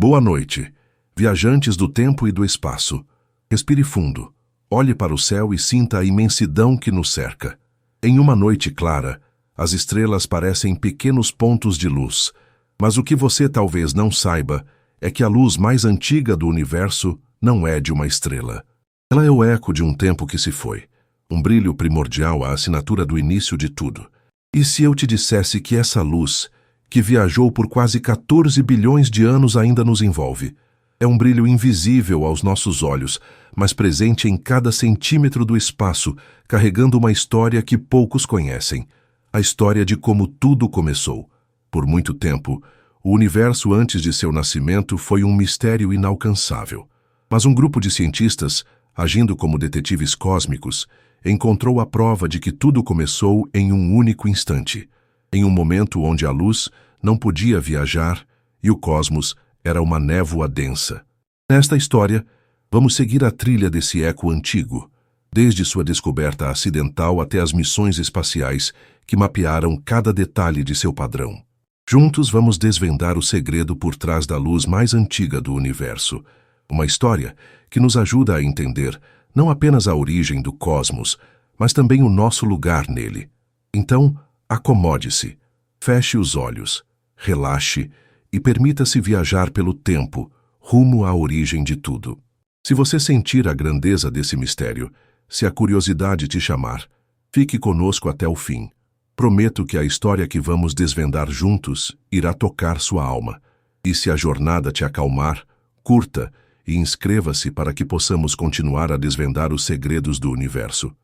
Boa noite, viajantes do tempo e do espaço. Respire fundo, olhe para o céu e sinta a imensidão que nos cerca. Em uma noite clara, as estrelas parecem pequenos pontos de luz, mas o que você talvez não saiba é que a luz mais antiga do universo não é de uma estrela. Ela é o eco de um tempo que se foi, um brilho primordial à assinatura do início de tudo. E se eu te dissesse que essa luz, que viajou por quase 14 bilhões de anos, ainda nos envolve? É um brilho invisível aos nossos olhos, mas presente em cada centímetro do espaço, carregando uma história que poucos conhecem. A história de como tudo começou. Por muito tempo, o universo antes de seu nascimento foi um mistério inalcançável. Mas um grupo de cientistas, agindo como detetives cósmicos, encontrou a prova de que tudo começou em um único instante. Em um momento onde a luz não podia viajar e o cosmos era uma névoa densa. Nesta história, vamos seguir a trilha desse eco antigo, desde sua descoberta acidental até as missões espaciais que mapearam cada detalhe de seu padrão. Juntos vamos desvendar o segredo por trás da luz mais antiga do universo, uma história que nos ajuda a entender não apenas a origem do cosmos, mas também o nosso lugar nele. Então, acomode-se, feche os olhos, relaxe e permita-se viajar pelo tempo, rumo à origem de tudo. Se você sentir a grandeza desse mistério, se a curiosidade te chamar, fique conosco até o fim. Prometo que a história que vamos desvendar juntos irá tocar sua alma. E se a jornada te acalmar, curta e inscreva-se para que possamos continuar a desvendar os segredos do universo.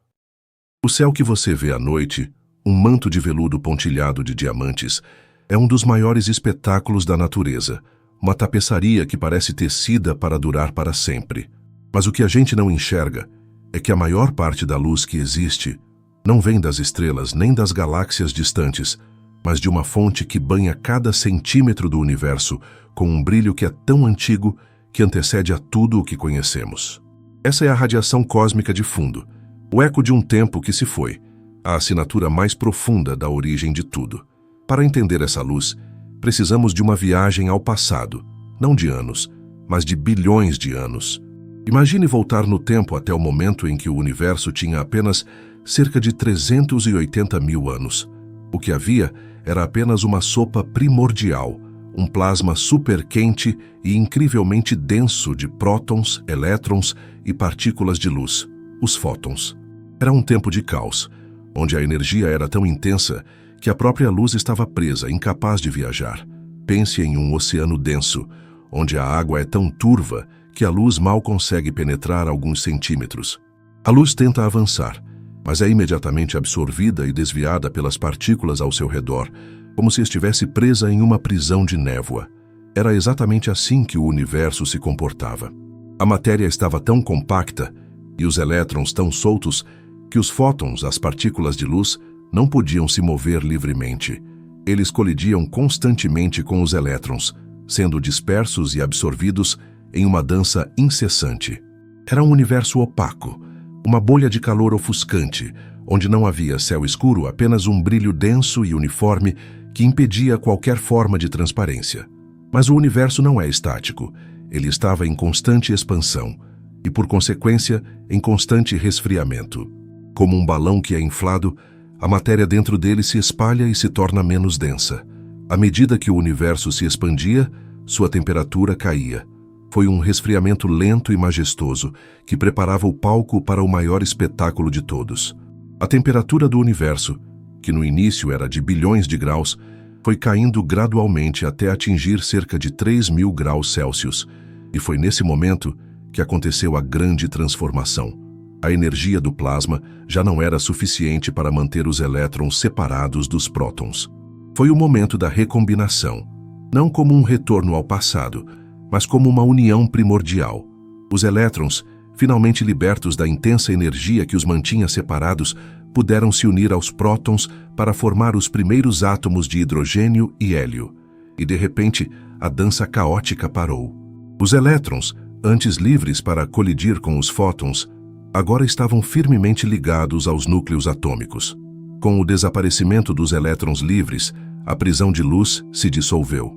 O céu que você vê à noite, um manto de veludo pontilhado de diamantes, é um dos maiores espetáculos da natureza, uma tapeçaria que parece tecida para durar para sempre. Mas o que a gente não enxerga é que a maior parte da luz que existe não vem das estrelas nem das galáxias distantes, mas de uma fonte que banha cada centímetro do universo com um brilho que é tão antigo que antecede a tudo o que conhecemos. Essa é a radiação cósmica de fundo, o eco de um tempo que se foi, a assinatura mais profunda da origem de tudo. Para entender essa luz, precisamos de uma viagem ao passado, não de anos, mas de bilhões de anos. Imagine voltar no tempo até o momento em que o universo tinha apenas cerca de 380 mil anos. O que havia era apenas uma sopa primordial, um plasma superquente e incrivelmente denso de prótons, elétrons e partículas de luz, os fótons. Era um tempo de caos, onde a energia era tão intensa que a própria luz estava presa, incapaz de viajar. Pense em um oceano denso, onde a água é tão turva que a luz mal consegue penetrar alguns centímetros. A luz tenta avançar, mas é imediatamente absorvida e desviada pelas partículas ao seu redor, como se estivesse presa em uma prisão de névoa. Era exatamente assim que o universo se comportava. A matéria estava tão compacta e os elétrons tão soltos que os fótons, as partículas de luz, não podiam se mover livremente. Eles colidiam constantemente com os elétrons, sendo dispersos e absorvidos em uma dança incessante. Era um universo opaco, uma bolha de calor ofuscante, onde não havia céu escuro, apenas um brilho denso e uniforme que impedia qualquer forma de transparência. Mas o universo não é estático, ele estava em constante expansão e, por consequência, em constante resfriamento. Como um balão que é inflado, a matéria dentro dele se espalha e se torna menos densa. À medida que o universo se expandia, sua temperatura caía. Foi um resfriamento lento e majestoso que preparava o palco para o maior espetáculo de todos. A temperatura do universo, que no início era de bilhões de graus, foi caindo gradualmente até atingir cerca de 3.000 graus Celsius, e foi nesse momento que aconteceu a grande transformação. A energia do plasma já não era suficiente para manter os elétrons separados dos prótons. Foi o momento da recombinação, não como um retorno ao passado, mas como uma união primordial. Os elétrons, finalmente libertos da intensa energia que os mantinha separados, puderam se unir aos prótons para formar os primeiros átomos de hidrogênio e hélio. E, de repente, a dança caótica parou. Os elétrons, antes livres para colidir com os fótons, agora estavam firmemente ligados aos núcleos atômicos. Com o desaparecimento dos elétrons livres, a prisão de luz se dissolveu.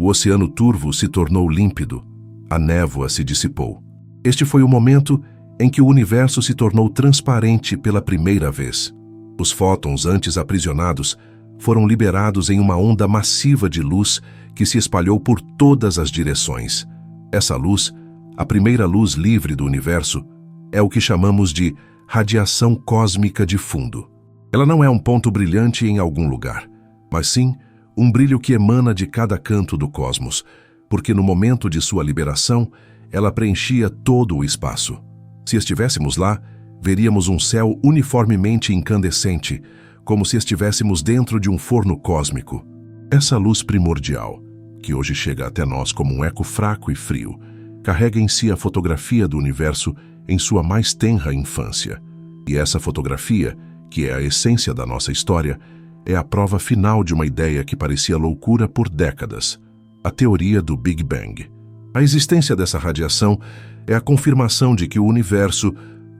O oceano turvo se tornou límpido. A névoa se dissipou. Este foi o momento em que o universo se tornou transparente pela primeira vez. Os fótons antes aprisionados foram liberados em uma onda massiva de luz que se espalhou por todas as direções. Essa luz, a primeira luz livre do universo, é o que chamamos de radiação cósmica de fundo. Ela não é um ponto brilhante em algum lugar, mas sim um brilho que emana de cada canto do cosmos, porque no momento de sua liberação, ela preenchia todo o espaço. Se estivéssemos lá, veríamos um céu uniformemente incandescente, como se estivéssemos dentro de um forno cósmico. Essa luz primordial, que hoje chega até nós como um eco fraco e frio, carrega em si a fotografia do universo em sua mais tenra infância. E essa fotografia, que é a essência da nossa história, é a prova final de uma ideia que parecia loucura por décadas: a teoria do Big Bang. A existência dessa radiação é a confirmação de que o universo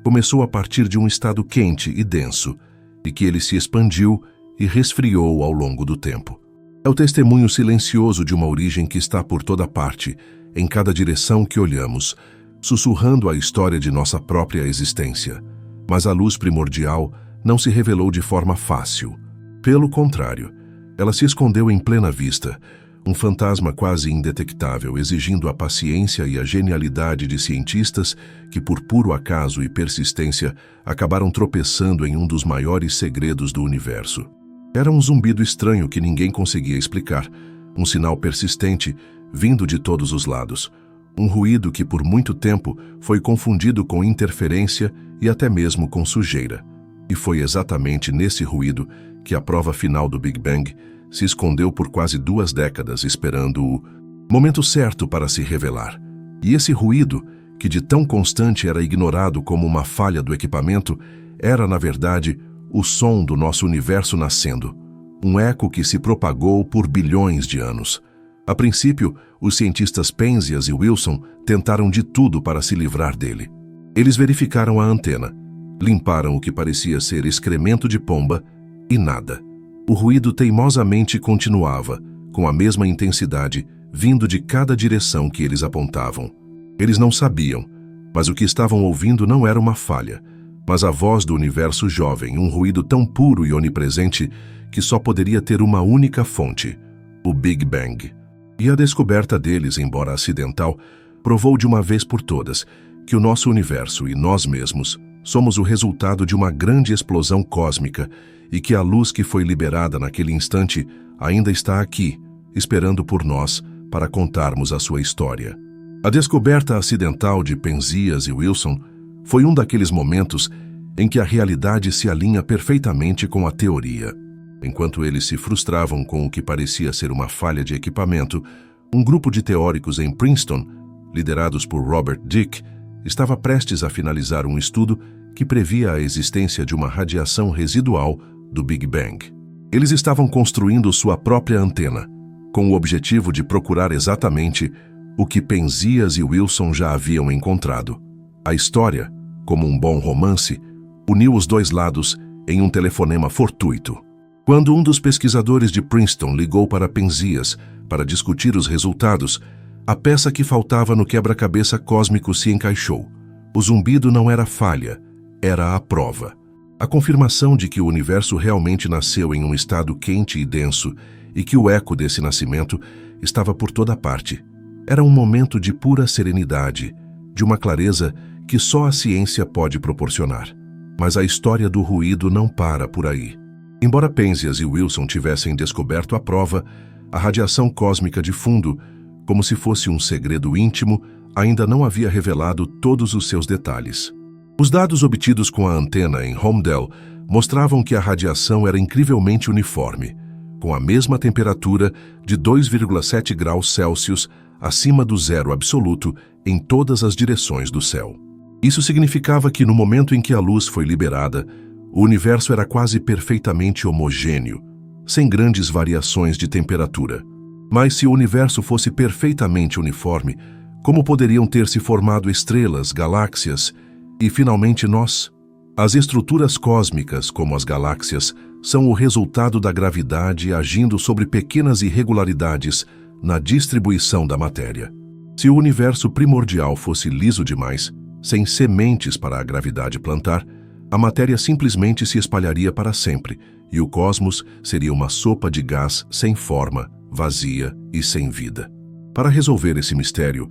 começou a partir de um estado quente e denso, e que ele se expandiu e resfriou ao longo do tempo. É o testemunho silencioso de uma origem que está por toda parte, em cada direção que olhamos, sussurrando a história de nossa própria existência. Mas a luz primordial não se revelou de forma fácil. Pelo contrário, ela se escondeu em plena vista, um fantasma quase indetectável, exigindo a paciência e a genialidade de cientistas que, por puro acaso e persistência, acabaram tropeçando em um dos maiores segredos do universo. Era um zumbido estranho que ninguém conseguia explicar, um sinal persistente vindo de todos os lados, um ruído que por muito tempo foi confundido com interferência e até mesmo com sujeira. E foi exatamente nesse ruído que a prova final do Big Bang se escondeu por quase 2 décadas, esperando o momento certo para se revelar. E esse ruído, que de tão constante era ignorado como uma falha do equipamento, era, na verdade, o som do nosso universo nascendo, um eco que se propagou por bilhões de anos. A princípio, os cientistas Penzias e Wilson tentaram de tudo para se livrar dele. Eles verificaram a antena, limparam o que parecia ser excremento de pomba e nada. O ruído teimosamente continuava, com a mesma intensidade, vindo de cada direção que eles apontavam. Eles não sabiam, mas o que estavam ouvindo não era uma falha, mas a voz do universo jovem, um ruído tão puro e onipresente que só poderia ter uma única fonte: o Big Bang. E a descoberta deles, embora acidental, provou de uma vez por todas que o nosso universo e nós mesmos somos o resultado de uma grande explosão cósmica e que a luz que foi liberada naquele instante ainda está aqui, esperando por nós para contarmos a sua história. A descoberta acidental de Penzias e Wilson foi um daqueles momentos em que a realidade se alinha perfeitamente com a teoria. Enquanto eles se frustravam com o que parecia ser uma falha de equipamento, um grupo de teóricos em Princeton, liderados por Robert Dicke, estava prestes a finalizar um estudo que previa a existência de uma radiação residual do Big Bang. Eles estavam construindo sua própria antena, com o objetivo de procurar exatamente o que Penzias e Wilson já haviam encontrado. A história, como um bom romance, uniu os dois lados em um telefonema fortuito. Quando um dos pesquisadores de Princeton ligou para Penzias para discutir os resultados, a peça que faltava no quebra-cabeça cósmico se encaixou. O zumbido não era falha, era a prova. A confirmação de que o universo realmente nasceu em um estado quente e denso e que o eco desse nascimento estava por toda parte. Era um momento de pura serenidade, de uma clareza que só a ciência pode proporcionar. Mas a história do ruído não para por aí. Embora Penzias e Wilson tivessem descoberto a prova, a radiação cósmica de fundo, como se fosse um segredo íntimo, ainda não havia revelado todos os seus detalhes. Os dados obtidos com a antena em Holmdel mostravam que a radiação era incrivelmente uniforme, com a mesma temperatura de 2,7 graus Celsius acima do zero absoluto em todas as direções do céu. Isso significava que no momento em que a luz foi liberada, o universo era quase perfeitamente homogêneo, sem grandes variações de temperatura. Mas se o universo fosse perfeitamente uniforme, como poderiam ter se formado estrelas, galáxias e, finalmente, nós? As estruturas cósmicas, como as galáxias, são o resultado da gravidade agindo sobre pequenas irregularidades na distribuição da matéria. Se o universo primordial fosse liso demais, sem sementes para a gravidade plantar, a matéria simplesmente se espalharia para sempre, e o cosmos seria uma sopa de gás sem forma, vazia e sem vida. Para resolver esse mistério,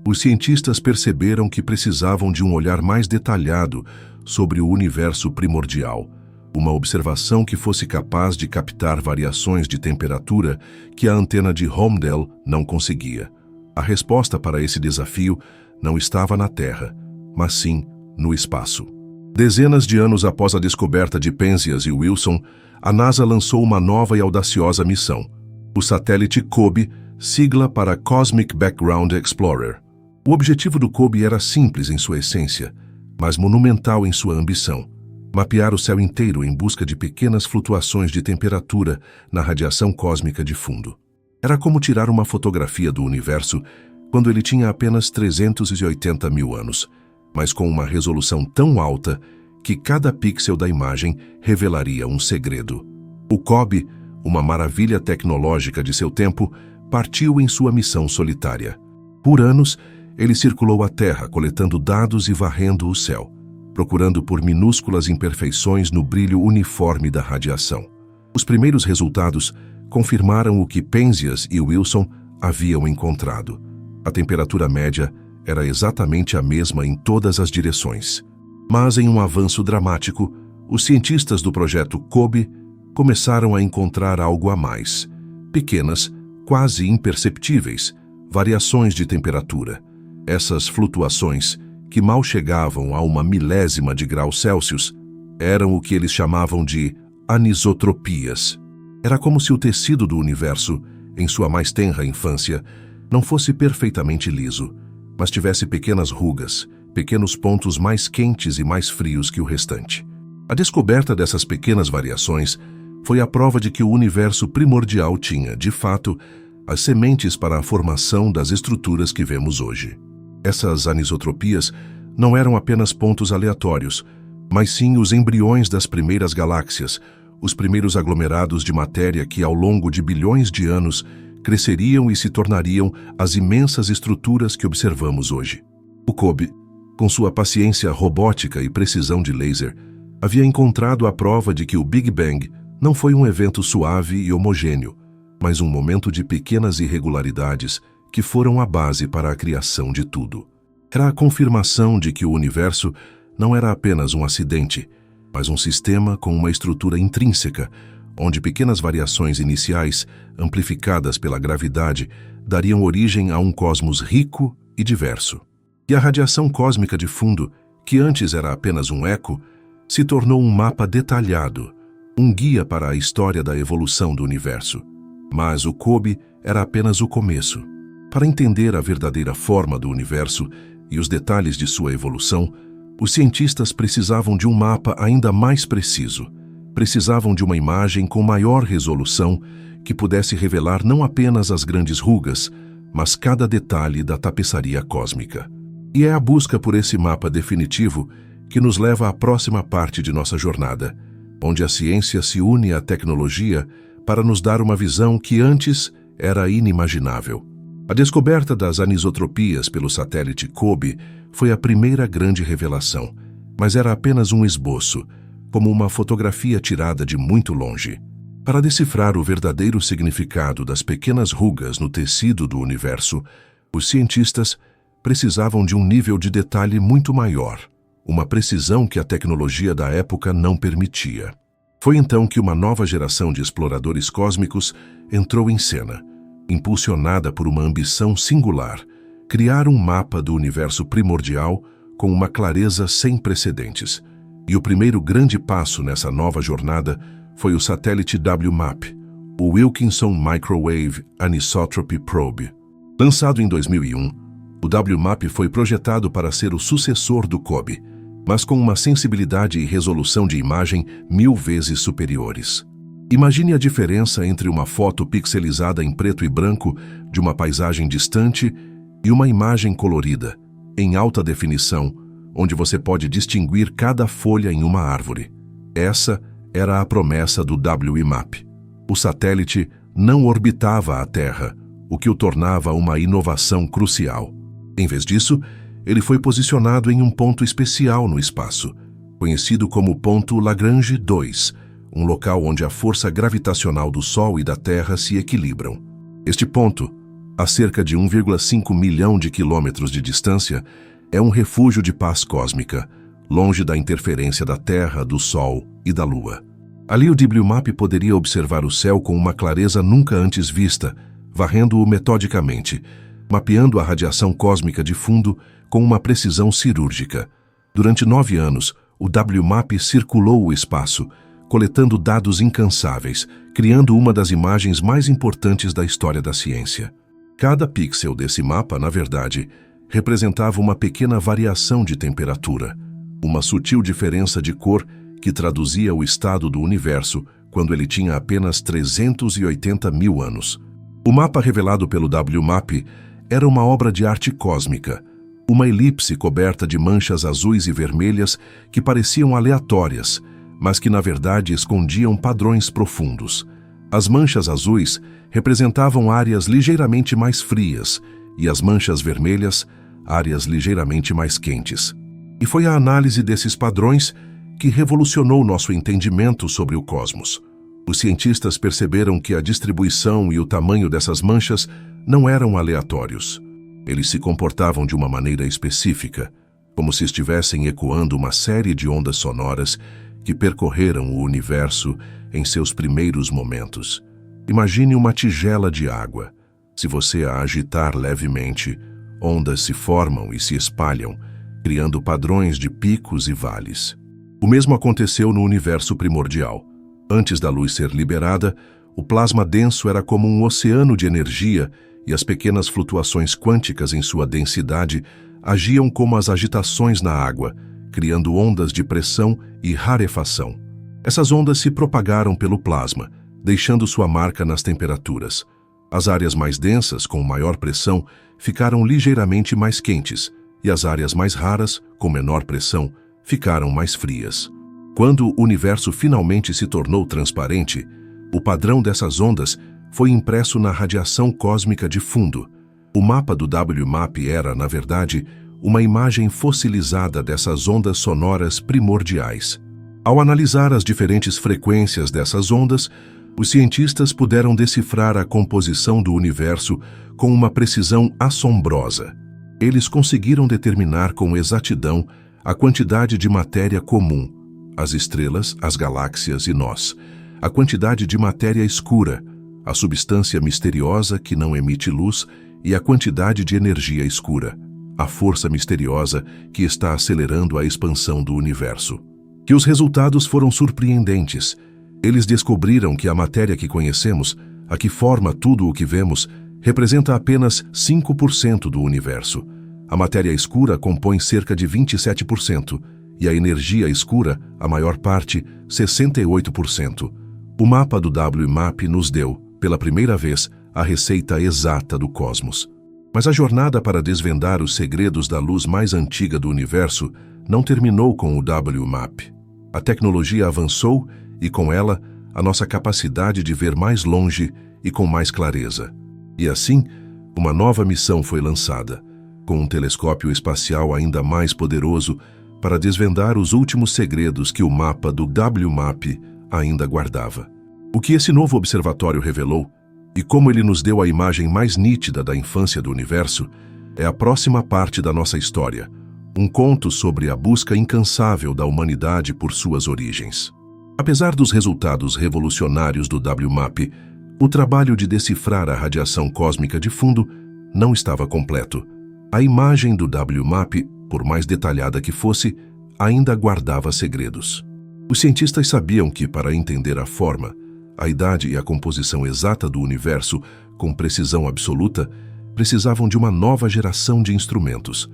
os cientistas perceberam que precisavam de um olhar mais detalhado sobre o universo primordial, uma observação que fosse capaz de captar variações de temperatura que a antena de Holmdel não conseguia. A resposta para esse desafio não estava na Terra, mas sim no espaço. Dezenas de anos após a descoberta de Penzias e Wilson, a NASA lançou uma nova e audaciosa missão, o satélite COBE, sigla para Cosmic Background Explorer. O objetivo do COBE era simples em sua essência, mas monumental em sua ambição: mapear o céu inteiro em busca de pequenas flutuações de temperatura na radiação cósmica de fundo. Era como tirar uma fotografia do universo quando ele tinha apenas 380 mil anos, mas com uma resolução tão alta que cada pixel da imagem revelaria um segredo. O COBE, uma maravilha tecnológica de seu tempo, partiu em sua missão solitária. Por anos, ele circulou a Terra coletando dados e varrendo o céu, procurando por minúsculas imperfeições no brilho uniforme da radiação. Os primeiros resultados confirmaram o que Penzias e Wilson haviam encontrado. A temperatura média era exatamente a mesma em todas as direções. Mas em um avanço dramático, os cientistas do projeto COBE começaram a encontrar algo a mais: pequenas, quase imperceptíveis, variações de temperatura. Essas flutuações, que mal chegavam a uma milésima de grau Celsius, eram o que eles chamavam de anisotropias. Era como se o tecido do universo, em sua mais tenra infância, não fosse perfeitamente liso, mas tivesse pequenas rugas, pequenos pontos mais quentes e mais frios que o restante. A descoberta dessas pequenas variações foi a prova de que o universo primordial tinha, de fato, as sementes para a formação das estruturas que vemos hoje. Essas anisotropias não eram apenas pontos aleatórios, mas sim os embriões das primeiras galáxias, os primeiros aglomerados de matéria que, ao longo de bilhões de anos, cresceriam e se tornariam as imensas estruturas que observamos hoje. O COBE, com sua paciência robótica e precisão de laser, havia encontrado a prova de que o Big Bang não foi um evento suave e homogêneo, mas um momento de pequenas irregularidades que foram a base para a criação de tudo. Era a confirmação de que o universo não era apenas um acidente, mas um sistema com uma estrutura intrínseca, onde pequenas variações iniciais, amplificadas pela gravidade, dariam origem a um cosmos rico e diverso. E a radiação cósmica de fundo, que antes era apenas um eco, se tornou um mapa detalhado, um guia para a história da evolução do universo. Mas o COBE era apenas o começo. Para entender a verdadeira forma do universo e os detalhes de sua evolução, os cientistas precisavam de um mapa ainda mais preciso. Precisavam de uma imagem com maior resolução que pudesse revelar não apenas as grandes rugas, mas cada detalhe da tapeçaria cósmica. E é a busca por esse mapa definitivo que nos leva à próxima parte de nossa jornada, onde a ciência se une à tecnologia para nos dar uma visão que antes era inimaginável. A descoberta das anisotropias pelo satélite COBE foi a primeira grande revelação, mas era apenas um esboço, como uma fotografia tirada de muito longe. Para decifrar o verdadeiro significado das pequenas rugas no tecido do universo, os cientistas precisavam de um nível de detalhe muito maior, uma precisão que a tecnologia da época não permitia. Foi então que uma nova geração de exploradores cósmicos entrou em cena, impulsionada por uma ambição singular: criar um mapa do universo primordial com uma clareza sem precedentes. E o primeiro grande passo nessa nova jornada foi o satélite WMAP, o Wilkinson Microwave Anisotropy Probe. Lançado em 2001, o WMAP foi projetado para ser o sucessor do COBE, mas com uma sensibilidade e resolução de imagem 1000 vezes superiores. Imagine a diferença entre uma foto pixelizada em preto e branco de uma paisagem distante e uma imagem colorida, em alta definição, onde você pode distinguir cada folha em uma árvore. Essa era a promessa do WMAP. O satélite não orbitava a Terra, o que o tornava uma inovação crucial. Em vez disso, ele foi posicionado em um ponto especial no espaço, conhecido como ponto Lagrange 2, um local onde a força gravitacional do Sol e da Terra se equilibram. Este ponto, a cerca de 1,5 milhão de quilômetros de distância, é um refúgio de paz cósmica, longe da interferência da Terra, do Sol e da Lua. Ali o WMAP poderia observar o céu com uma clareza nunca antes vista, varrendo-o metodicamente, mapeando a radiação cósmica de fundo com uma precisão cirúrgica. Durante 9 anos, o WMAP circulou o espaço, coletando dados incansáveis, criando uma das imagens mais importantes da história da ciência. Cada pixel desse mapa, na verdade, representava uma pequena variação de temperatura, uma sutil diferença de cor que traduzia o estado do universo quando ele tinha apenas 380 mil anos. O mapa revelado pelo WMAP era uma obra de arte cósmica, uma elipse coberta de manchas azuis e vermelhas que pareciam aleatórias, mas que na verdade escondiam padrões profundos. As manchas azuis representavam áreas ligeiramente mais frias e as manchas vermelhas, áreas ligeiramente mais quentes. E foi a análise desses padrões que revolucionou nosso entendimento sobre o cosmos. Os cientistas perceberam que a distribuição e o tamanho dessas manchas não eram aleatórios. Eles se comportavam de uma maneira específica, como se estivessem ecoando uma série de ondas sonoras que percorreram o universo em seus primeiros momentos. Imagine uma tigela de água. Se você a agitar levemente, ondas se formam e se espalham, criando padrões de picos e vales. O mesmo aconteceu no universo primordial. Antes da luz ser liberada, o plasma denso era como um oceano de energia e as pequenas flutuações quânticas em sua densidade agiam como as agitações na água, criando ondas de pressão e rarefação. Essas ondas se propagaram pelo plasma, deixando sua marca nas temperaturas. As áreas mais densas, com maior pressão, ficaram ligeiramente mais quentes, e as áreas mais raras, com menor pressão, ficaram mais frias. Quando o universo finalmente se tornou transparente, o padrão dessas ondas foi impresso na radiação cósmica de fundo. O mapa do WMAP era, na verdade, uma imagem fossilizada dessas ondas sonoras primordiais. Ao analisar as diferentes frequências dessas ondas, os cientistas puderam decifrar a composição do universo com uma precisão assombrosa. Eles conseguiram determinar com exatidão a quantidade de matéria comum, as estrelas, as galáxias e nós, a quantidade de matéria escura, a substância misteriosa que não emite luz e a quantidade de energia escura, a força misteriosa que está acelerando a expansão do universo. Que os resultados foram surpreendentes. Eles descobriram que a matéria que conhecemos, a que forma tudo o que vemos, representa apenas 5% do universo. A matéria escura compõe cerca de 27% e a energia escura, a maior parte, 68%. O mapa do WMAP nos deu, pela primeira vez, a receita exata do cosmos. Mas a jornada para desvendar os segredos da luz mais antiga do universo não terminou com o WMAP. A tecnologia avançou e, com ela, a nossa capacidade de ver mais longe e com mais clareza. E assim, uma nova missão foi lançada, com um telescópio espacial ainda mais poderoso para desvendar os últimos segredos que o mapa do WMAP ainda guardava. O que esse novo observatório revelou, e como ele nos deu a imagem mais nítida da infância do universo, é a próxima parte da nossa história, um conto sobre a busca incansável da humanidade por suas origens. Apesar dos resultados revolucionários do WMAP, o trabalho de decifrar a radiação cósmica de fundo não estava completo. A imagem do WMAP, por mais detalhada que fosse, ainda guardava segredos. Os cientistas sabiam que, para entender a forma, a idade e a composição exata do universo com precisão absoluta, precisavam de uma nova geração de instrumentos,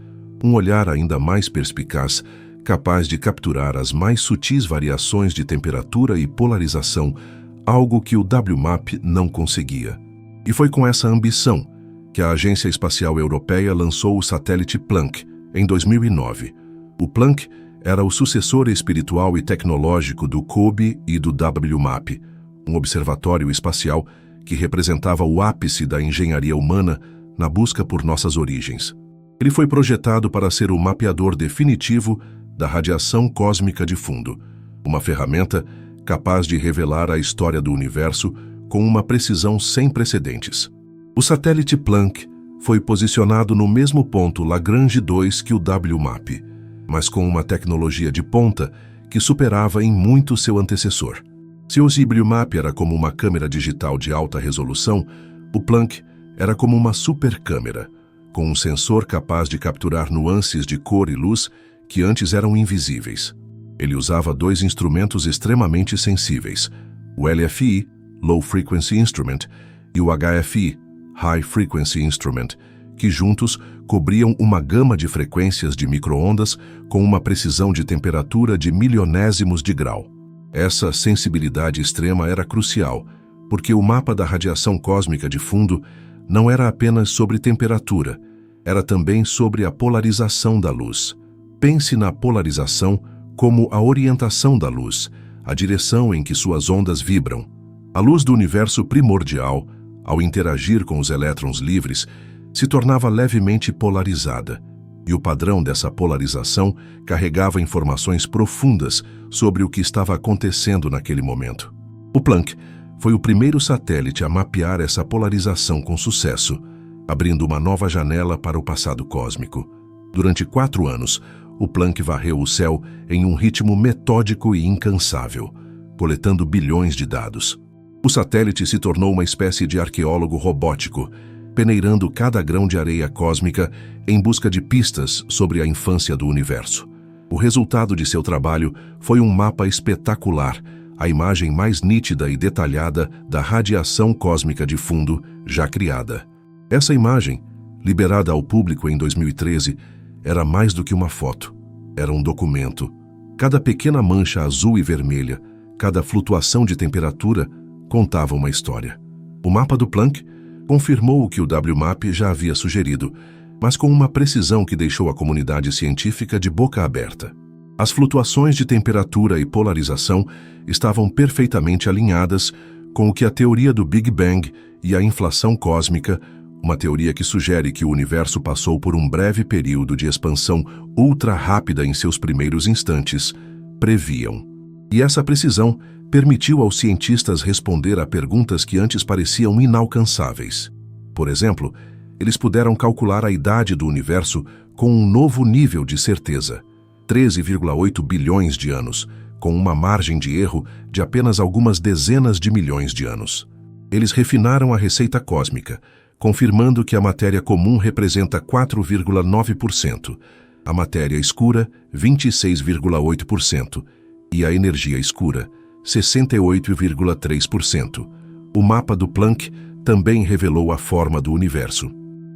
um olhar ainda mais perspicaz, capaz de capturar as mais sutis variações de temperatura e polarização, algo que o WMAP não conseguia. E foi com essa ambição que a Agência Espacial Europeia lançou o satélite Planck, em 2009. O Planck era o sucessor espiritual e tecnológico do COBE e do WMAP, um observatório espacial que representava o ápice da engenharia humana na busca por nossas origens. Ele foi projetado para ser o mapeador definitivo da radiação cósmica de fundo, uma ferramenta capaz de revelar a história do universo com uma precisão sem precedentes. O satélite Planck foi posicionado no mesmo ponto Lagrange 2 que o WMAP, mas com uma tecnologia de ponta que superava em muito seu antecessor. Se o WMAP era como uma câmera digital de alta resolução, o Planck era como uma supercâmera, com um sensor capaz de capturar nuances de cor e luz que antes eram invisíveis. Ele usava dois instrumentos extremamente sensíveis, o LFI, Low Frequency Instrument, e o HFI, High Frequency Instrument, que juntos cobriam uma gama de frequências de micro-ondas com uma precisão de temperatura de milionésimos de grau. Essa sensibilidade extrema era crucial, porque o mapa da radiação cósmica de fundo não era apenas sobre temperatura, era também sobre a polarização da luz. Pense na polarização como a orientação da luz, a direção em que suas ondas vibram. A luz do universo primordial, ao interagir com os elétrons livres, se tornava levemente polarizada, e o padrão dessa polarização carregava informações profundas sobre o que estava acontecendo naquele momento. O Planck foi o primeiro satélite a mapear essa polarização com sucesso, abrindo uma nova janela para o passado cósmico. Durante 4 anos, o Planck varreu o céu em um ritmo metódico e incansável, coletando bilhões de dados. O satélite se tornou uma espécie de arqueólogo robótico, peneirando cada grão de areia cósmica em busca de pistas sobre a infância do universo. O resultado de seu trabalho foi um mapa espetacular, a imagem mais nítida e detalhada da radiação cósmica de fundo já criada. Essa imagem, liberada ao público em 2013, era mais do que uma foto. Era um documento. Cada pequena mancha azul e vermelha, cada flutuação de temperatura, contava uma história. O mapa do Planck confirmou o que o WMAP já havia sugerido, mas com uma precisão que deixou a comunidade científica de boca aberta. As flutuações de temperatura e polarização estavam perfeitamente alinhadas com o que a teoria do Big Bang e a inflação cósmica, uma teoria que sugere que o universo passou por um breve período de expansão ultra rápida em seus primeiros instantes, previam. E essa precisão permitiu aos cientistas responder a perguntas que antes pareciam inalcançáveis. Por exemplo, eles puderam calcular a idade do universo com um novo nível de certeza, 13,8 bilhões de anos, com uma margem de erro de apenas algumas dezenas de milhões de anos. Eles refinaram a receita cósmica, confirmando que a matéria comum representa 4,9%, a matéria escura 26,8% e a energia escura 68,3%. O mapa do Planck também revelou a forma do universo.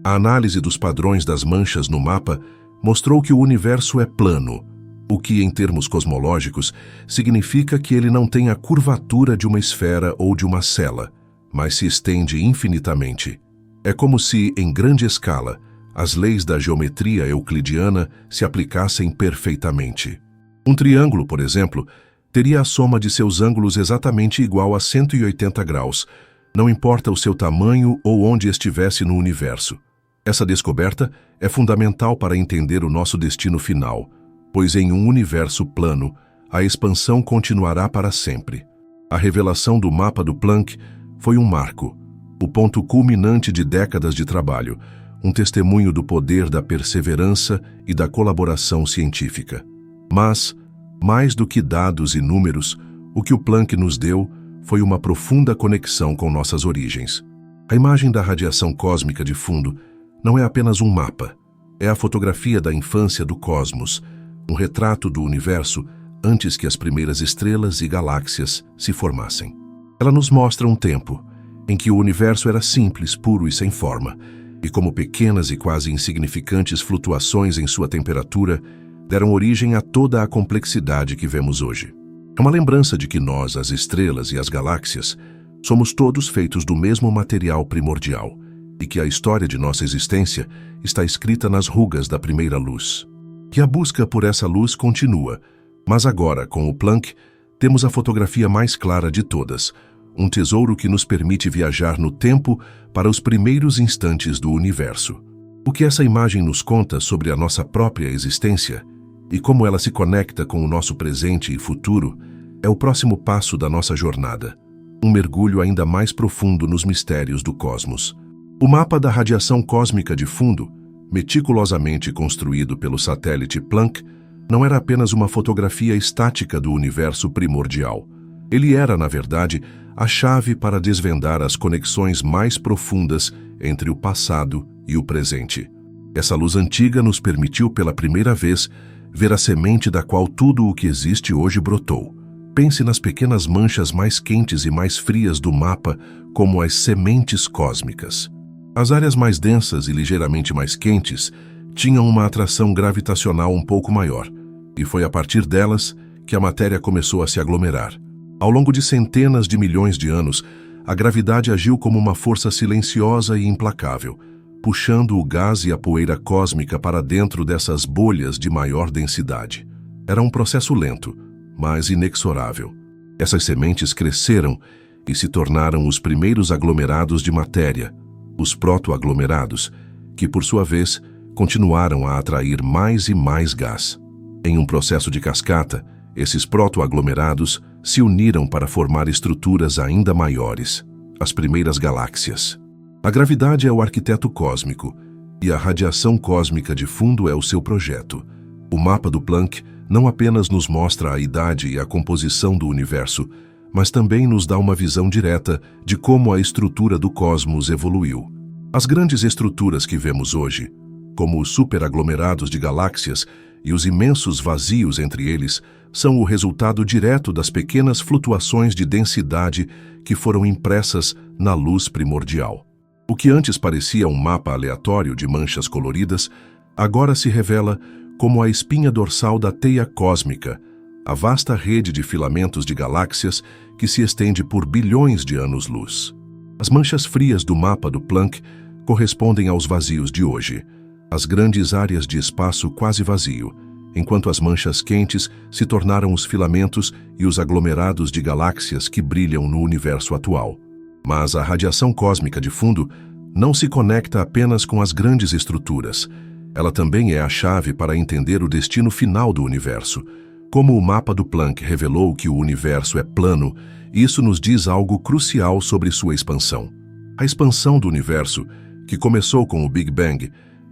A análise dos padrões das manchas no mapa mostrou que o universo é plano, o que, em termos cosmológicos, significa que ele não tem a curvatura de uma esfera ou de uma cela, mas se estende infinitamente. É como se, em grande escala, as leis da geometria euclidiana se aplicassem perfeitamente. Um triângulo, por exemplo, teria a soma de seus ângulos exatamente igual a 180 graus, não importa o seu tamanho ou onde estivesse no universo. Essa descoberta é fundamental para entender o nosso destino final, pois em um universo plano, a expansão continuará para sempre. A revelação do mapa do Planck foi um marco, o ponto culminante de décadas de trabalho, um testemunho do poder da perseverança e da colaboração científica. Mas, mais do que dados e números, o que o Planck nos deu foi uma profunda conexão com nossas origens. A imagem da radiação cósmica de fundo não é apenas um mapa, é a fotografia da infância do cosmos, um retrato do universo antes que as primeiras estrelas e galáxias se formassem. Ela nos mostra um tempo em que o universo era simples, puro e sem forma, e como pequenas e quase insignificantes flutuações em sua temperatura deram origem a toda a complexidade que vemos hoje. É uma lembrança de que nós, as estrelas e as galáxias, somos todos feitos do mesmo material primordial e que a história de nossa existência está escrita nas rugas da primeira luz. E a busca por essa luz continua, mas agora, com o Planck, temos a fotografia mais clara de todas, um tesouro que nos permite viajar no tempo para os primeiros instantes do universo. O que essa imagem nos conta sobre a nossa própria existência e como ela se conecta com o nosso presente e futuro é o próximo passo da nossa jornada, um mergulho ainda mais profundo nos mistérios do cosmos. O mapa da radiação cósmica de fundo, meticulosamente construído pelo satélite Planck, não era apenas uma fotografia estática do universo primordial. Ele era, na verdade, a chave para desvendar as conexões mais profundas entre o passado e o presente. Essa luz antiga nos permitiu pela primeira vez ver a semente da qual tudo o que existe hoje brotou. Pense nas pequenas manchas mais quentes e mais frias do mapa como as sementes cósmicas. As áreas mais densas e ligeiramente mais quentes tinham uma atração gravitacional um pouco maior, e foi a partir delas que a matéria começou a se aglomerar. Ao longo de centenas de milhões de anos, a gravidade agiu como uma força silenciosa e implacável, puxando o gás e a poeira cósmica para dentro dessas bolhas de maior densidade. Era um processo lento, mas inexorável. Essas sementes cresceram e se tornaram os primeiros aglomerados de matéria, os protoaglomerados, que por sua vez continuaram a atrair mais e mais gás. Em um processo de cascata, esses protoaglomerados se uniram para formar estruturas ainda maiores, as primeiras galáxias. A gravidade é o arquiteto cósmico e a radiação cósmica de fundo é o seu projeto. O mapa do Planck não apenas nos mostra a idade e a composição do universo, mas também nos dá uma visão direta de como a estrutura do cosmos evoluiu. As grandes estruturas que vemos hoje, como os superaglomerados de galáxias e os imensos vazios entre eles, são o resultado direto das pequenas flutuações de densidade que foram impressas na luz primordial. O que antes parecia um mapa aleatório de manchas coloridas, agora se revela como a espinha dorsal da teia cósmica, a vasta rede de filamentos de galáxias que se estende por bilhões de anos-luz. As manchas frias do mapa do Planck correspondem aos vazios de hoje, as grandes áreas de espaço quase vazio, enquanto as manchas quentes se tornaram os filamentos e os aglomerados de galáxias que brilham no universo atual. Mas a radiação cósmica de fundo não se conecta apenas com as grandes estruturas. Ela também é a chave para entender o destino final do universo. Como o mapa do Planck revelou que o universo é plano, isso nos diz algo crucial sobre sua expansão. A expansão do universo, que começou com o Big Bang,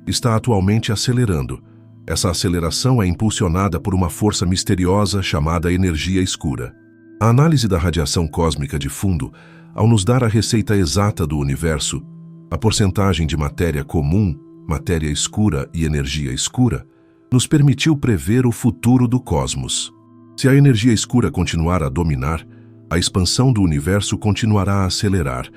está atualmente acelerando. Essa aceleração é impulsionada por uma força misteriosa chamada energia escura. A análise da radiação cósmica de fundo, ao nos dar a receita exata do universo, a porcentagem de matéria comum, matéria escura e energia escura, nos permitiu prever o futuro do cosmos. Se a energia escura continuar a dominar, a expansão do universo continuará a acelerar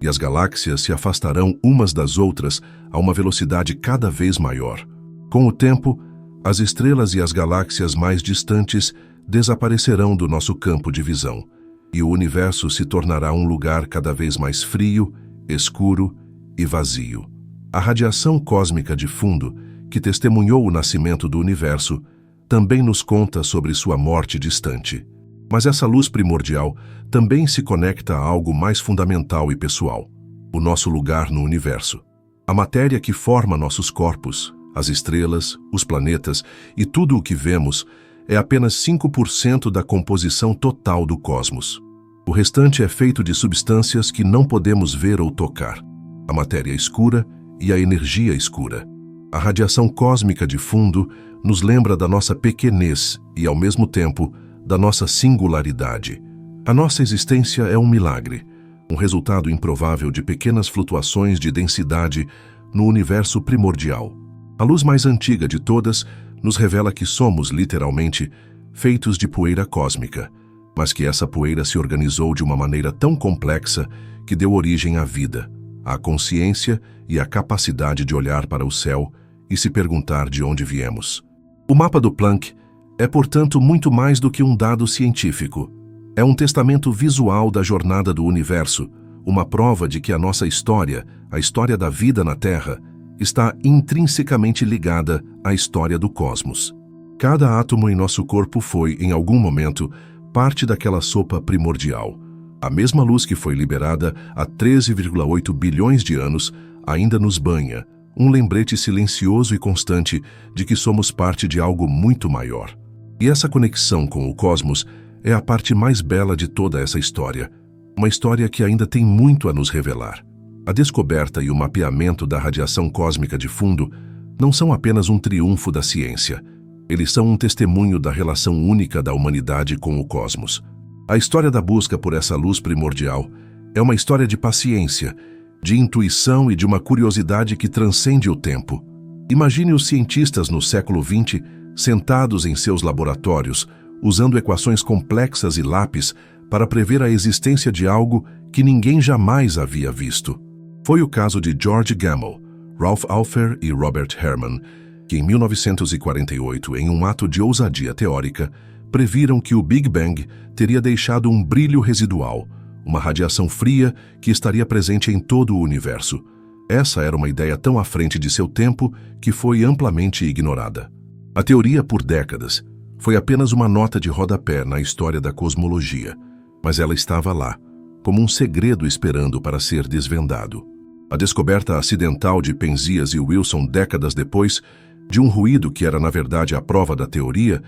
e as galáxias se afastarão umas das outras a uma velocidade cada vez maior. Com o tempo, as estrelas e as galáxias mais distantes desaparecerão do nosso campo de visão, e o universo se tornará um lugar cada vez mais frio, escuro e vazio. A radiação cósmica de fundo, que testemunhou o nascimento do universo, também nos conta sobre sua morte distante. Mas essa luz primordial também se conecta a algo mais fundamental e pessoal: o nosso lugar no universo. A matéria que forma nossos corpos, as estrelas, os planetas e tudo o que vemos é apenas 5% da composição total do cosmos. O restante é feito de substâncias que não podemos ver ou tocar: a matéria escura e a energia escura. A radiação cósmica de fundo nos lembra da nossa pequenez e, ao mesmo tempo, da nossa singularidade. A nossa existência é um milagre, um resultado improvável de pequenas flutuações de densidade no universo primordial. A luz mais antiga de todas nos revela que somos, literalmente, feitos de poeira cósmica, mas que essa poeira se organizou de uma maneira tão complexa que deu origem à vida, à consciência e à capacidade de olhar para o céu e se perguntar de onde viemos. O mapa do Planck é, portanto, muito mais do que um dado científico. É um testamento visual da jornada do universo, uma prova de que a nossa história, a história da vida na Terra, está intrinsecamente ligada à história do cosmos. Cada átomo em nosso corpo foi, em algum momento, parte daquela sopa primordial. A mesma luz que foi liberada há 13,8 bilhões de anos ainda nos banha, um lembrete silencioso e constante de que somos parte de algo muito maior. E essa conexão com o cosmos é a parte mais bela de toda essa história, uma história que ainda tem muito a nos revelar. A descoberta e o mapeamento da radiação cósmica de fundo não são apenas um triunfo da ciência, eles são um testemunho da relação única da humanidade com o cosmos. A história da busca por essa luz primordial é uma história de paciência, de intuição e de uma curiosidade que transcende o tempo. Imagine os cientistas no século XX sentados em seus laboratórios, usando equações complexas e lápis para prever a existência de algo que ninguém jamais havia visto. Foi o caso de George Gamow, Ralph Alpher e Robert Herman, que em 1948, em um ato de ousadia teórica, previram que o Big Bang teria deixado um brilho residual, uma radiação fria que estaria presente em todo o universo. Essa era uma ideia tão à frente de seu tempo que foi amplamente ignorada. A teoria, por décadas, foi apenas uma nota de rodapé na história da cosmologia, mas ela estava lá, como um segredo esperando para ser desvendado. A descoberta acidental de Penzias e Wilson décadas depois, de um ruído que era na verdade a prova da teoria,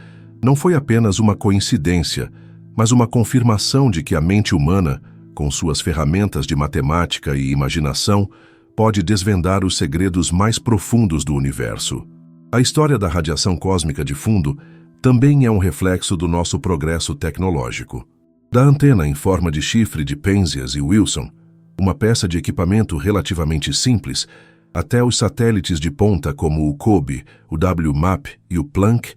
não foi apenas uma coincidência, mas uma confirmação de que a mente humana, com suas ferramentas de matemática e imaginação, pode desvendar os segredos mais profundos do universo. A história da radiação cósmica de fundo também é um reflexo do nosso progresso tecnológico. Da antena em forma de chifre de Penzias e Wilson, uma peça de equipamento relativamente simples, até os satélites de ponta como o COBE, o WMAP e o Planck,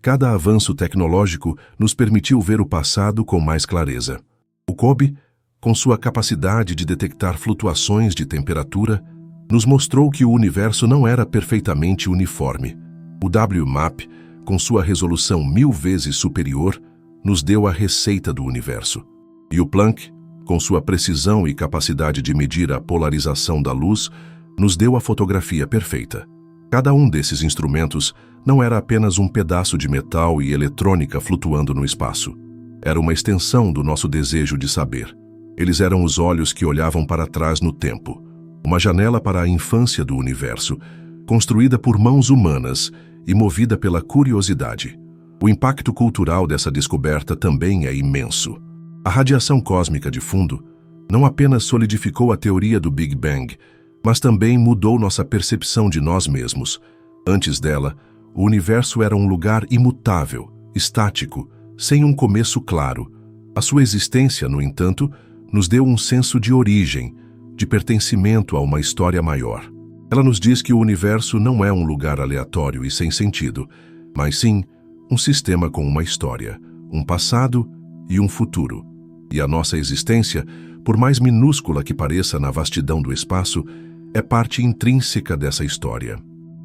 cada avanço tecnológico nos permitiu ver o passado com mais clareza. O COBE, com sua capacidade de detectar flutuações de temperatura, nos mostrou que o universo não era perfeitamente uniforme. O WMAP, com sua resolução 1000 vezes superior, nos deu a receita do universo. E o Planck, com sua precisão e capacidade de medir a polarização da luz, nos deu a fotografia perfeita. Cada um desses instrumentos não era apenas um pedaço de metal e eletrônica flutuando no espaço. Era uma extensão do nosso desejo de saber. Eles eram os olhos que olhavam para trás no tempo, uma janela para a infância do universo, construída por mãos humanas e movida pela curiosidade. O impacto cultural dessa descoberta também é imenso. A radiação cósmica de fundo não apenas solidificou a teoria do Big Bang, mas também mudou nossa percepção de nós mesmos. Antes dela, o universo era um lugar imutável, estático, sem um começo claro. A sua existência, no entanto, nos deu um senso de origem, de pertencimento a uma história maior. Ela nos diz que o universo não é um lugar aleatório e sem sentido, mas sim um sistema com uma história, um passado e um futuro. E a nossa existência, por mais minúscula que pareça na vastidão do espaço, é parte intrínseca dessa história.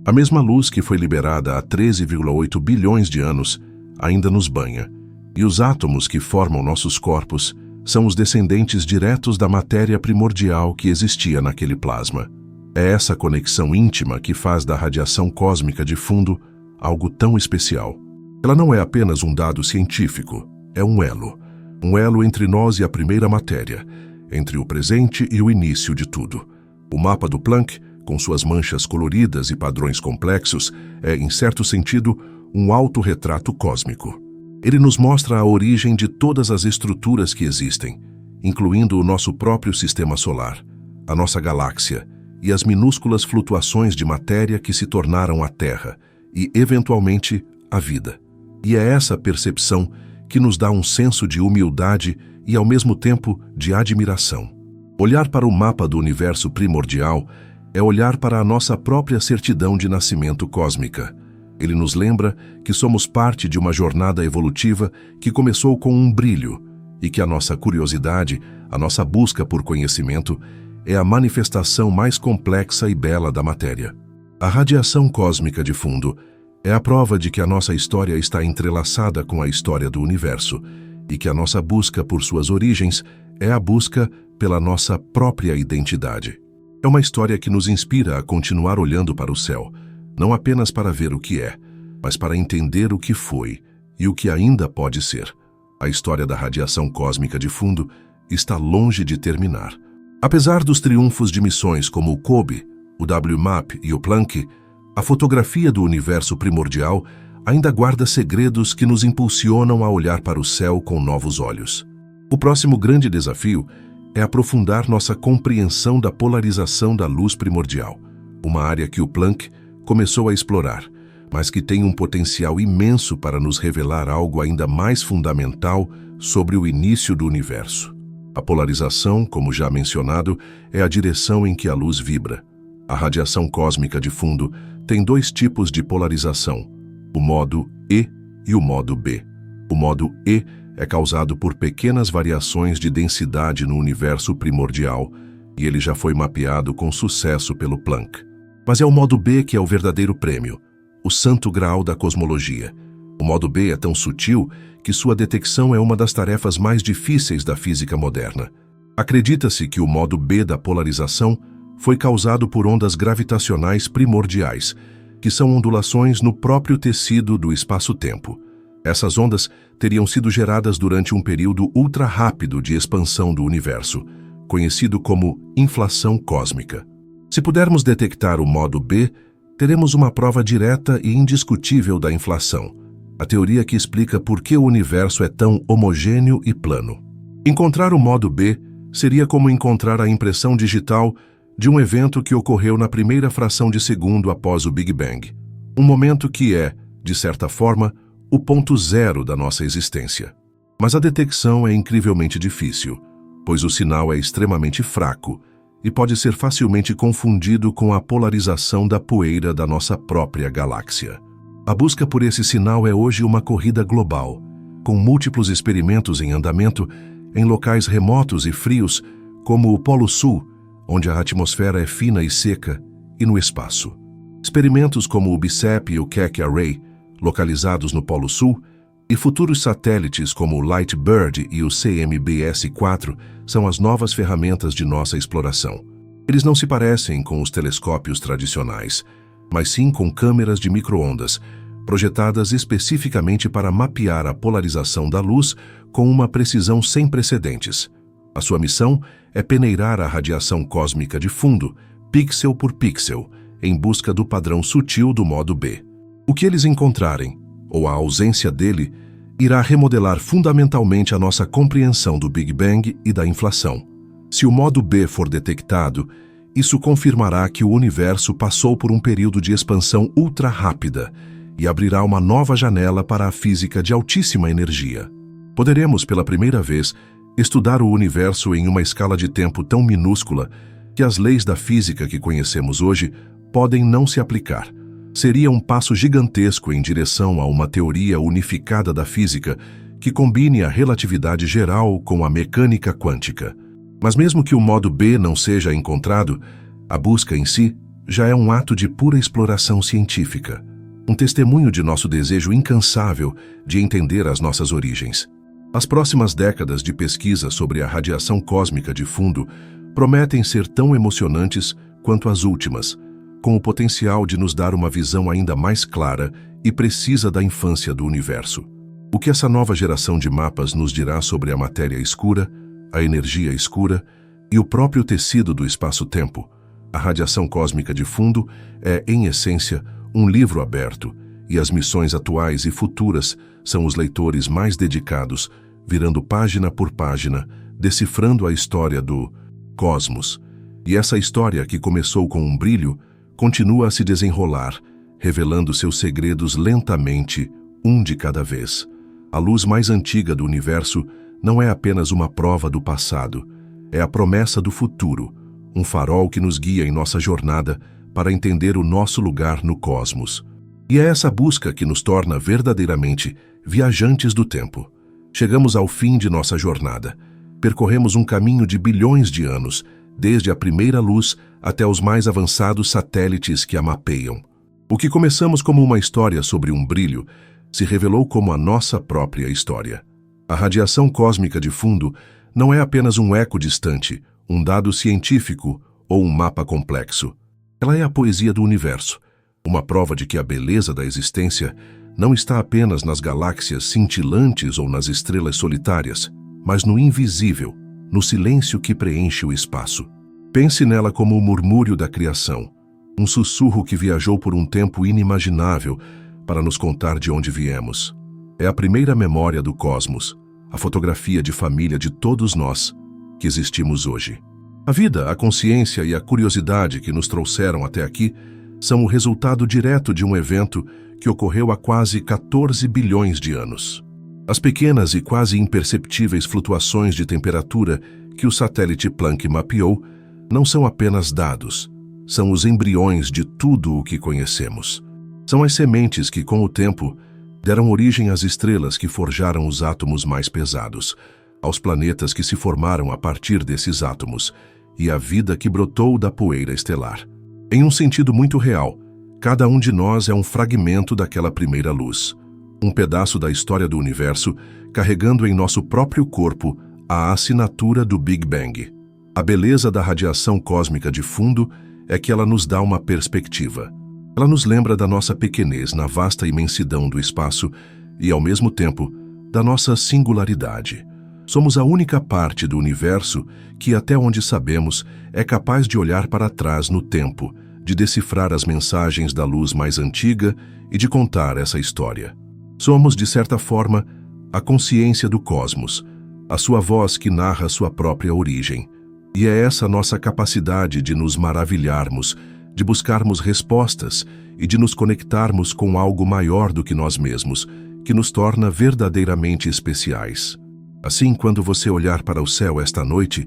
A mesma luz que foi liberada há 13,8 bilhões de anos ainda nos banha, e os átomos que formam nossos corpos são os descendentes diretos da matéria primordial que existia naquele plasma. É essa conexão íntima que faz da radiação cósmica de fundo algo tão especial. Ela não é apenas um dado científico, é um elo entre nós e a primeira matéria, entre o presente e o início de tudo. O mapa do Planck, com suas manchas coloridas e padrões complexos, é, em certo sentido, um autorretrato cósmico. Ele nos mostra a origem de todas as estruturas que existem, incluindo o nosso próprio sistema solar, a nossa galáxia e as minúsculas flutuações de matéria que se tornaram a Terra e, eventualmente, a vida. E é essa percepção que nos dá um senso de humildade e, ao mesmo tempo, de admiração. Olhar para o mapa do universo primordial é olhar para a nossa própria certidão de nascimento cósmica. Ele nos lembra que somos parte de uma jornada evolutiva que começou com um brilho e que a nossa curiosidade, a nossa busca por conhecimento, é a manifestação mais complexa e bela da matéria. A radiação cósmica de fundo é a prova de que a nossa história está entrelaçada com a história do universo e que a nossa busca por suas origens é a busca pela nossa própria identidade. É uma história que nos inspira a continuar olhando para o céu, não apenas para ver o que é, mas para entender o que foi e o que ainda pode ser. A história da radiação cósmica de fundo está longe de terminar. Apesar dos triunfos de missões como o COBE, o WMAP e o Planck, a fotografia do universo primordial ainda guarda segredos que nos impulsionam a olhar para o céu com novos olhos. O próximo grande desafio é aprofundar nossa compreensão da polarização da luz primordial, uma área que o Planck começou a explorar, mas que tem um potencial imenso para nos revelar algo ainda mais fundamental sobre o início do universo. A polarização, como já mencionado, é a direção em que a luz vibra. A radiação cósmica de fundo tem dois tipos de polarização, o modo E e o modo B. O modo E é causado por pequenas variações de densidade no universo primordial, e ele já foi mapeado com sucesso pelo Planck. Mas é o modo B que é o verdadeiro prêmio, o santo graal da cosmologia. O modo B é tão sutil que sua detecção é uma das tarefas mais difíceis da física moderna. Acredita-se que o modo B da polarização foi causado por ondas gravitacionais primordiais, que são ondulações no próprio tecido do espaço-tempo. Essas ondas teriam sido geradas durante um período ultra-rápido de expansão do universo, conhecido como inflação cósmica. Se pudermos detectar o modo B, teremos uma prova direta e indiscutível da inflação, a teoria que explica por que o universo é tão homogêneo e plano. Encontrar o modo B seria como encontrar a impressão digital de um evento que ocorreu na primeira fração de segundo após o Big Bang, um momento que é, de certa forma, o ponto zero da nossa existência. Mas a detecção é incrivelmente difícil, pois o sinal é extremamente fraco e pode ser facilmente confundido com a polarização da poeira da nossa própria galáxia. A busca por esse sinal é hoje uma corrida global, com múltiplos experimentos em andamento em locais remotos e frios, como o Polo Sul, onde a atmosfera é fina e seca, e no espaço. Experimentos como o BICEP e o Keck Array, localizados no Polo Sul, e futuros satélites como o Lightbird e o CMBS-4 são as novas ferramentas de nossa exploração. Eles não se parecem com os telescópios tradicionais, mas sim com câmeras de micro-ondas, projetadas especificamente para mapear a polarização da luz com uma precisão sem precedentes. A sua missão é peneirar a radiação cósmica de fundo, pixel por pixel, em busca do padrão sutil do modo B. O que eles encontrarem, ou a ausência dele, irá remodelar fundamentalmente a nossa compreensão do Big Bang e da inflação. Se o modo B for detectado, isso confirmará que o universo passou por um período de expansão ultra rápida e abrirá uma nova janela para a física de altíssima energia. Poderemos, pela primeira vez, estudar o universo em uma escala de tempo tão minúscula que as leis da física que conhecemos hoje podem não se aplicar. Seria um passo gigantesco em direção a uma teoria unificada da física que combine a relatividade geral com a mecânica quântica. Mas mesmo que o modo B não seja encontrado, a busca em si já é um ato de pura exploração científica, um testemunho de nosso desejo incansável de entender as nossas origens. As próximas décadas de pesquisa sobre a radiação cósmica de fundo prometem ser tão emocionantes quanto as últimas, com o potencial de nos dar uma visão ainda mais clara e precisa da infância do universo. O que essa nova geração de mapas nos dirá sobre a matéria escura, a energia escura e o próprio tecido do espaço-tempo? A radiação cósmica de fundo é, em essência, um livro aberto, e as missões atuais e futuras são os leitores mais dedicados, virando página por página, decifrando a história do cosmos. E essa história, que começou com um brilho, continua a se desenrolar, revelando seus segredos lentamente, um de cada vez. A luz mais antiga do universo não é apenas uma prova do passado, é a promessa do futuro, um farol que nos guia em nossa jornada para entender o nosso lugar no cosmos. E é essa busca que nos torna verdadeiramente viajantes do tempo. Chegamos ao fim de nossa jornada. Percorremos um caminho de bilhões de anos, desde a primeira luz até os mais avançados satélites que a mapeiam. O que começamos como uma história sobre um brilho se revelou como a nossa própria história. A radiação cósmica de fundo não é apenas um eco distante, um dado científico ou um mapa complexo. Ela é a poesia do universo, uma prova de que a beleza da existência não está apenas nas galáxias cintilantes ou nas estrelas solitárias, mas no invisível, no silêncio que preenche o espaço. Pense nela como o murmúrio da criação, um sussurro que viajou por um tempo inimaginável para nos contar de onde viemos. É a primeira memória do cosmos, a fotografia de família de todos nós que existimos hoje. A vida, a consciência e a curiosidade que nos trouxeram até aqui são o resultado direto de um evento que ocorreu há quase 14 bilhões de anos. As pequenas e quase imperceptíveis flutuações de temperatura que o satélite Planck mapeou não são apenas dados, são os embriões de tudo o que conhecemos. São as sementes que, com o tempo, deram origem às estrelas que forjaram os átomos mais pesados, aos planetas que se formaram a partir desses átomos e à vida que brotou da poeira estelar. Em um sentido muito real, cada um de nós é um fragmento daquela primeira luz, um pedaço da história do universo carregando em nosso próprio corpo a assinatura do Big Bang. A beleza da radiação cósmica de fundo é que ela nos dá uma perspectiva. Ela nos lembra da nossa pequenez na vasta imensidão do espaço e, ao mesmo tempo, da nossa singularidade. Somos a única parte do universo que, até onde sabemos, é capaz de olhar para trás no tempo, de decifrar as mensagens da luz mais antiga e de contar essa história. Somos, de certa forma, a consciência do cosmos, a sua voz que narra sua própria origem. E é essa nossa capacidade de nos maravilharmos, de buscarmos respostas e de nos conectarmos com algo maior do que nós mesmos, que nos torna verdadeiramente especiais. Assim, quando você olhar para o céu esta noite,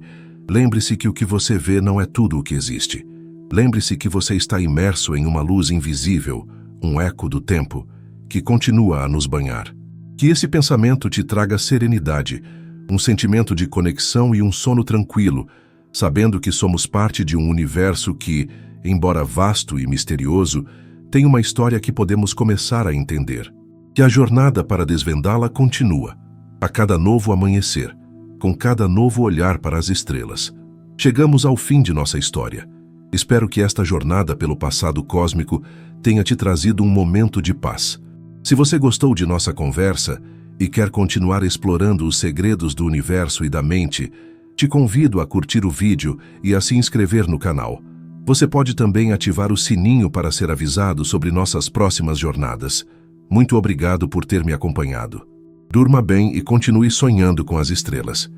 lembre-se que o que você vê não é tudo o que existe. Lembre-se que você está imerso em uma luz invisível, um eco do tempo, que continua a nos banhar. Que esse pensamento te traga serenidade, um sentimento de conexão e um sono tranquilo, sabendo que somos parte de um universo que, embora vasto e misterioso, tem uma história que podemos começar a entender. Que a jornada para desvendá-la continua, a cada novo amanhecer, com cada novo olhar para as estrelas. Chegamos ao fim de nossa história. Espero que esta jornada pelo passado cósmico tenha te trazido um momento de paz. Se você gostou de nossa conversa e quer continuar explorando os segredos do universo e da mente, te convido a curtir o vídeo e a se inscrever no canal. Você pode também ativar o sininho para ser avisado sobre nossas próximas jornadas. Muito obrigado por ter me acompanhado. Durma bem e continue sonhando com as estrelas.